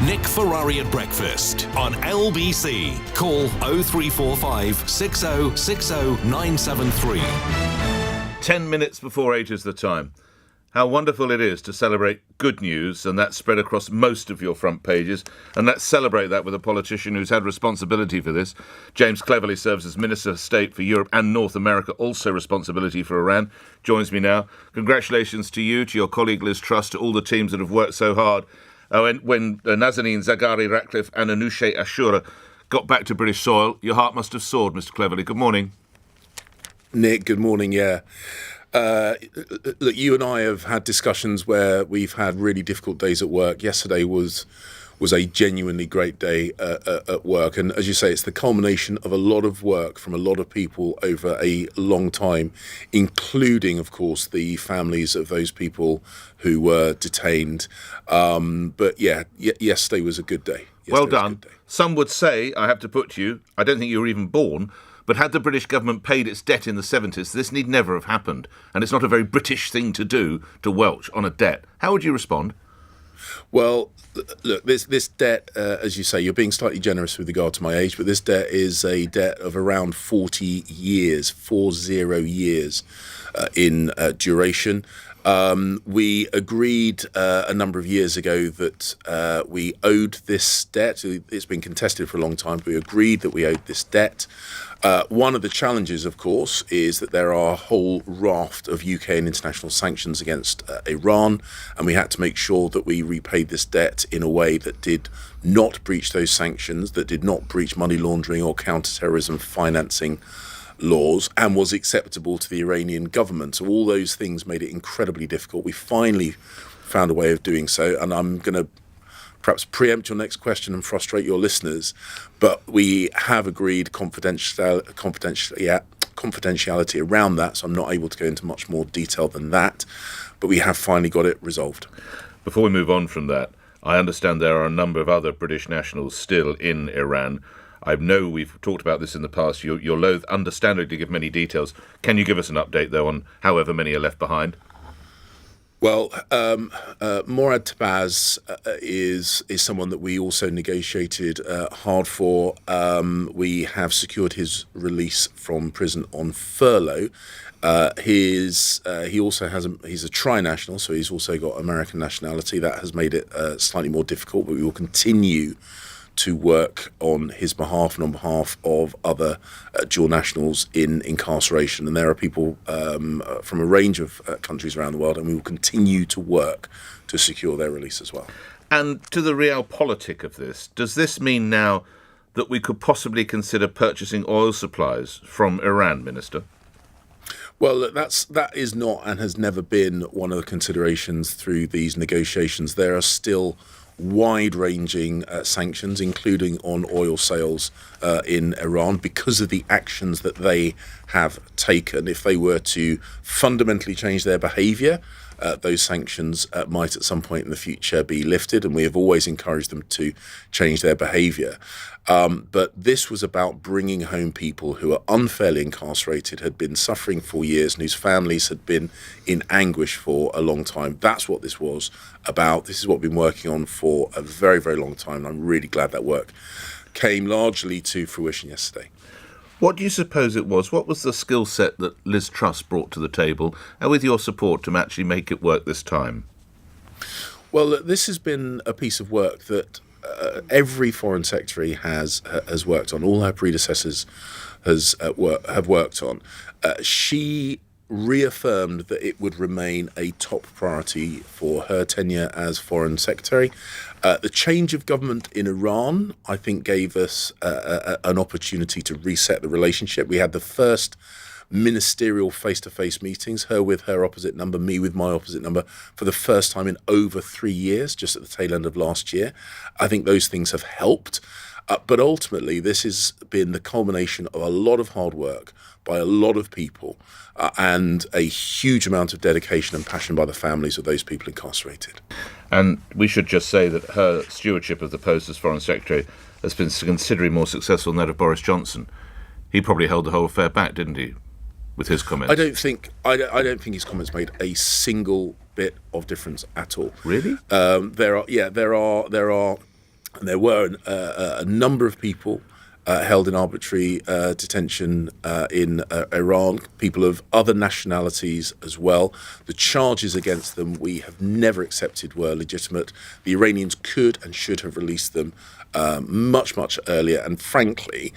Nick Ferrari at breakfast on LBC. Call 0345 6060 973. 10 minutes before 8 is the time. How wonderful it is to celebrate good news, and that's spread across most of your front pages. And let's celebrate that with a politician who's had responsibility for this. James Cleverly serves as Minister of State for Europe and North America, also responsibility for Iran. Joins me now. Congratulations to you, to your colleague Liz Truss, to all the teams that have worked so hard. When Nazanin Zaghari-Ratcliffe and Anousheh Ashura got back to British soil, your heart must have soared, Mr. Cleverly. Good morning. Nick, good morning, yeah. Look, you and I have had discussions where we've had really difficult days at work. Yesterday was a genuinely great day at work. And as you say, it's the culmination of a lot of work from a lot of people over a long time, including, of course, the families of those people who were detained. But yeah, yesterday was a good day. Well done. Some would say, I have to put to you, I don't think you were even born, but had the British government paid its debt in the 70s, this need never have happened. And it's not a very British thing to do, to welch on a debt. How would you respond? Well, look, this debt, as you say, you're being slightly generous with regard to my age, but this debt is a debt of around 40 years, 40 years in duration. We agreed a number of years ago that we owed this debt. It's been contested for a long time, but we agreed that we owed this debt. One of the challenges, of course, is that there are a whole raft of UK and international sanctions against Iran, and we had to make sure that we repaid this debt in a way that did not breach those sanctions, that did not breach money laundering or counter-terrorism financing laws, and was acceptable to the Iranian government. So all those things made it incredibly difficult. We finally found a way of doing so, and I'm going to perhaps preempt your next question and frustrate your listeners, but we have agreed confidentiality around that, so I'm not able to go into much more detail than that, but we have finally got it resolved. Before we move on from that, I understand there are a number of other British nationals still in Iran. I know we've talked about this in the past. You're loath, understandably, to give many details. Can you give us an update, though, on however many are left behind? Well, Morad Tabaz is someone that we also negotiated hard for. We have secured his release from prison on furlough. He's a tri-national, so he's also got American nationality. That has made it slightly more difficult, but we will continue to work on his behalf and on behalf of other dual nationals in incarceration. And there are people from a range of countries around the world, and we will continue to work to secure their release as well. And to the realpolitik of this, does this mean now that we could possibly consider purchasing oil supplies from Iran, Minister? Well, that is not and has never been one of the considerations through these negotiations. There are still wide-ranging sanctions, including on oil sales in Iran, because of the actions that they have taken. If they were to fundamentally change their behaviour, those sanctions might at some point in the future be lifted, and we have always encouraged them to change their behaviour. But this was about bringing home people who are unfairly incarcerated, had been suffering for years, and whose families had been in anguish for a long time. That's what this was about. This is what we've been working on for a very, very long time, and I'm really glad that work came largely to fruition yesterday. What do you suppose it was? What was the skill set that Liz Truss brought to the table, and with your support, to actually make it work this time? Well, this has been a piece of work that every foreign secretary has worked on. All her predecessors have worked on. She reaffirmed that it would remain a top priority for her tenure as foreign secretary. The change of government in Iran, I think, gave us an opportunity to reset the relationship. We had the first ministerial face-to-face meetings, her with her opposite number, me with my opposite number, for the first time in over 3 years, just at the tail end of last year. I think those things have helped. But ultimately, this has been the culmination of a lot of hard work by a lot of people and a huge amount of dedication and passion by the families of those people incarcerated. And we should just say that her stewardship of the post as Foreign Secretary has been considerably more successful than that of Boris Johnson. He probably held the whole affair back, didn't he, with his comments? I don't think his comments made a single bit of difference at all. Really? There are And there were a number of people held in arbitrary detention in Iran, people of other nationalities as well. The charges against them we have never accepted were legitimate. The Iranians could and should have released them much earlier, and frankly,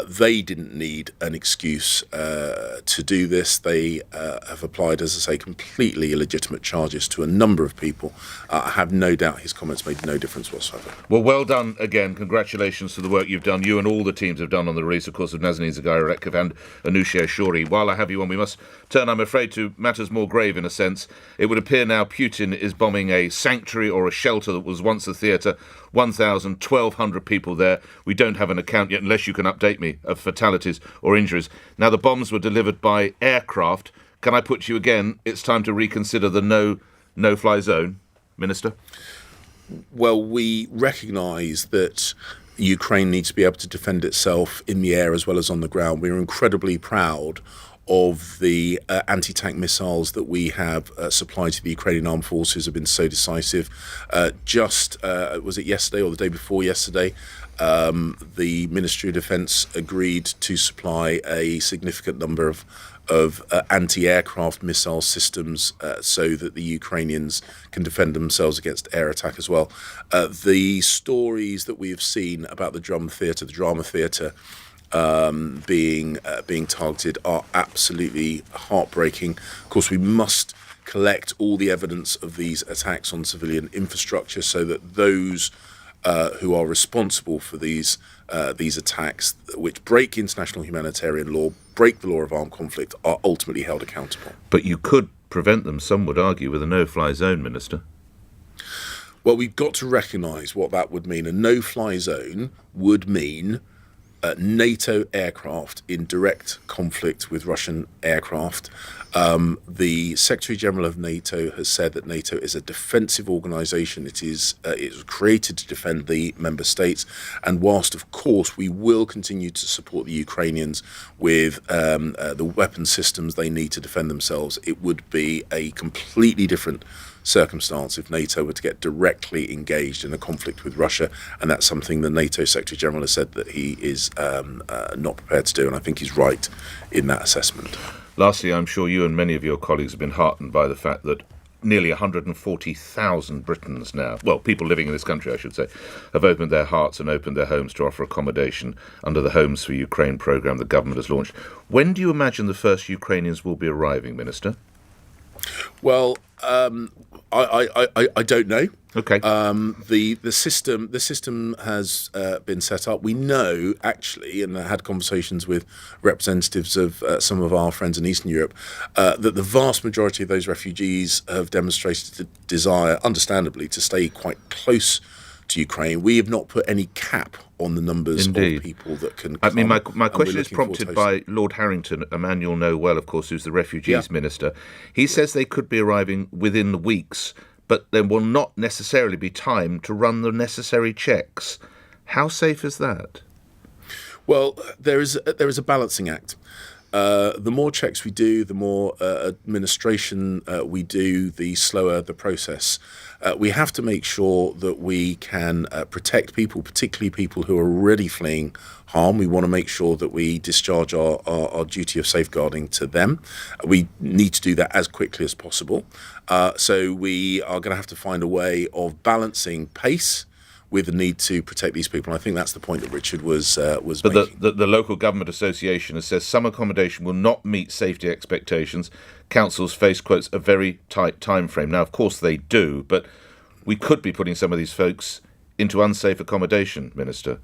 they didn't need an excuse to do this. They have applied, as I say, completely illegitimate charges to a number of people. I have no doubt his comments made no difference whatsoever. Well done again. Congratulations to the work you've done. You and all the teams have done on the release, of course, of Nazanin Zaghari-Ratcliffe and Anousheh Shouri. While I have you on, we must turn, I'm afraid, to matters more grave in a sense. It would appear now Putin is bombing a sanctuary or a shelter that was once a theatre. 1,200 people there. We don't have an account yet, unless you can update me, of fatalities or injuries. Now, the bombs were delivered by aircraft. Can I put you again, it's time to reconsider the no-fly zone, Minister? Well, we recognise that Ukraine needs to be able to defend itself in the air as well as on the ground. We're incredibly proud of the anti-tank missiles that we have supplied to the Ukrainian armed forces have been so decisive. Was it yesterday or the day before yesterday, the Ministry of Defence agreed to supply a significant number of anti-aircraft missile systems so that the Ukrainians can defend themselves against air attack as well. The stories that we have seen about the drama theatre being targeted are absolutely heartbreaking. Of course, we must collect all the evidence of these attacks on civilian infrastructure so that those who are responsible for these attacks, which break international humanitarian law, break the law of armed conflict, are ultimately held accountable. But you could prevent them, some would argue, with a no-fly zone, Minister. Well, we've got to recognise what that would mean. A no-fly zone would mean NATO aircraft in direct conflict with Russian aircraft. The Secretary General of NATO has said that NATO is a defensive organisation. It was created to defend the member states. And whilst, of course, we will continue to support the Ukrainians with the weapon systems they need to defend themselves, it would be a completely different circumstance if NATO were to get directly engaged in a conflict with Russia, and that's something the NATO Secretary General has said that he is not prepared to do, and I think he's right in that assessment. Lastly, I'm sure you and many of your colleagues have been heartened by the fact that nearly 140,000 Britons now, well, people living in this country, I should say, have opened their hearts and opened their homes to offer accommodation under the Homes for Ukraine programme the government has launched. When do you imagine the first Ukrainians will be arriving, Minister? Well, I don't know. Okay. The system has been set up. We know, actually, and I had conversations with representatives of some of our friends in Eastern Europe, that the vast majority of those refugees have demonstrated a desire, understandably, to stay quite close to Ukraine. We have not put any cap on the numbers of people that can come. I mean, my question is prompted by Lord Harrington, a man you'll know well, of course, who's the Refugees Minister. He says they could be arriving within weeks, but there will not necessarily be time to run the necessary checks. How safe is that? Well, there is a balancing act. The more checks we do, the more administration we do, the slower the process. We have to make sure that we can protect people, particularly people who are already fleeing harm. We want to make sure that we discharge our duty of safeguarding to them. We need to do that as quickly as possible. So we are going to have to find a way of balancing pace with the need to protect these people. And I think that's the point that Richard was making. But the local government association has said some accommodation will not meet safety expectations. Councils face, quotes, a very tight time frame. Now, of course they do, but we could be putting some of these folks into unsafe accommodation, Minister.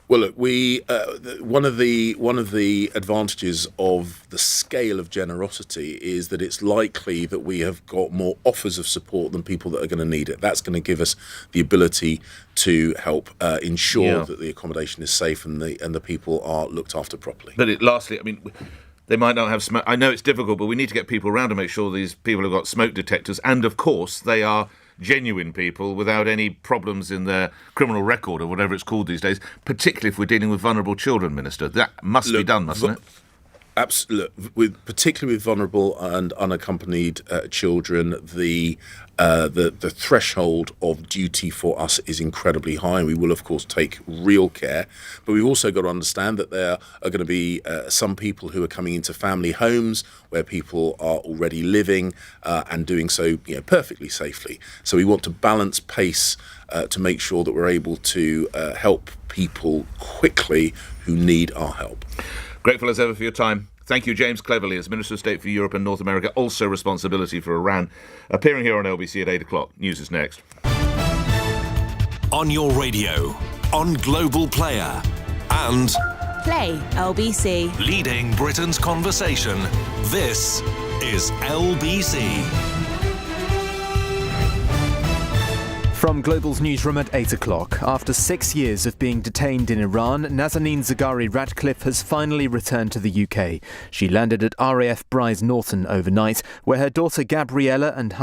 Well, look, one of the advantages of the scale of generosity is that it's likely that we have got more offers of support than people that are going to need it. That's going to give us the ability to help ensure that the accommodation is safe and the people are looked after properly. But lastly, I mean, they might not have smoke. I know it's difficult, but we need to get people around to make sure these people have got smoke detectors, and of course they are genuine people without any problems in their criminal record or whatever it's called these days, particularly if we're dealing with vulnerable children, Minister. That must be done, mustn't it? Absolutely. Particularly with vulnerable and unaccompanied children, the threshold of duty for us is incredibly high, and we will, of course, take real care. But we've also got to understand that there are going to be some people who are coming into family homes where people are already living and doing so, perfectly safely. So we want to balance pace to make sure that we're able to help people quickly who need our help. Grateful as ever for your time. Thank you, James Cleverly, as Minister of State for Europe and North America, also responsibility for Iran, appearing here on LBC at 8 o'clock. News is next. On your radio, on Global Player, and Play LBC. leading Britain's conversation. This is LBC. From Global's newsroom at 8 o'clock. After 6 years of being detained in Iran, Nazanin Zaghari-Ratcliffe has finally returned to the UK. She landed at RAF Brize Norton overnight, where her daughter Gabriella and